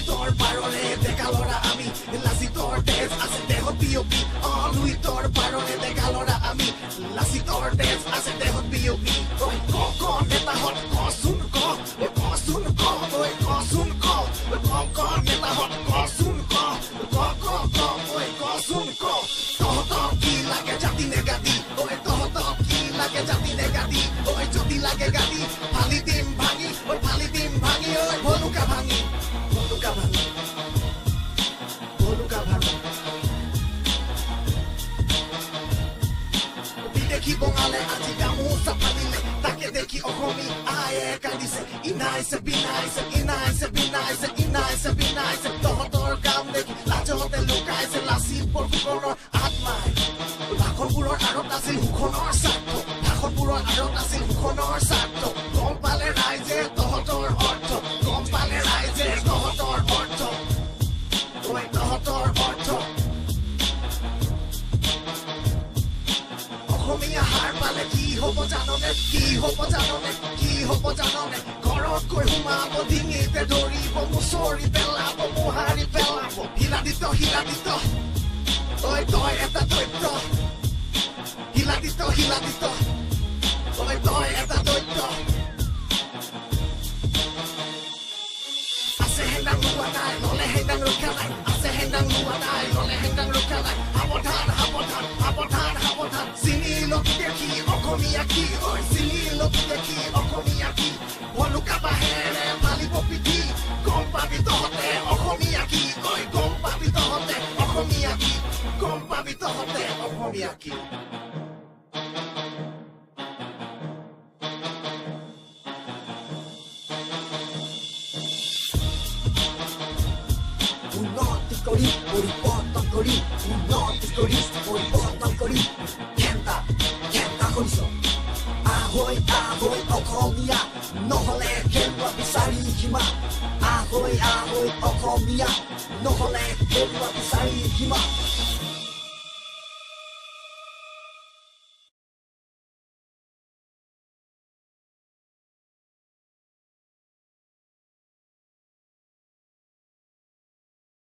লুইতৰ পাৰৰে ডেকা ল'ৰা আমি লাচিতৰ তেজ আছে দেহত বিয়পি লুইতৰ পাৰৰে ডেকা ল'ৰা আমি লাচিতৰ তেজ আছে দেহত বিয়পি ক নেতাহঁত কচোন কচোন কচোন ক নেতাহঁত কচোন কচোন তহঁতক কি লাগে জাতি নে গাদি তহঁতক কি লাগে জাতি নে গাদি যদি লাগে গাদি ফালি দিম ভাঙি ভলুকা ভাঙি বিদেশী বঙালে আজি গামোচা ফালিলে তাকে দেখি অসমী আয়ে কান্দিছে ইনাইছে বিনাইছে তহঁতৰ কাম দেখি লাজতে লুকাইছে লাচিত বৰফুকনৰ আত্মাই ভাষণবোৰৰ আঁৰত আছিল সুখনৰ স্বাৰ্থ গম পালে ৰাইজে তহঁতৰ অৰ্থ অসমীয়া হাৰ পালে কি হ'ব জাননে ঘৰত গৈ সোমাব ডিঙিতে ধৰিব মুচৰি পেলাব মোহাৰি পেলাব হিলাদিত তই এটা দৈত্য হিলাদিত তই এটা দৈত্য আছে হেংদাং লোৱা নাই ল'লে হেংদাং ৰক্ষা নাই সাৱধান চিনি লবি দেখি অসমীয়া কি ভলুকা বাহেৰে ফালিব পিঠি গম পাবি তহঁতে অসমীয়া কি উন্নতি কৰি পৰিৱৰ্তন কৰি ঘেণ্টা কৰিছ আহৈ অসমীয়া নহ'লে খেলুৱা বিচাৰি সীমা আহৈ অসমীয়া নহ'লে খেলুৱা বিচাৰি সীমা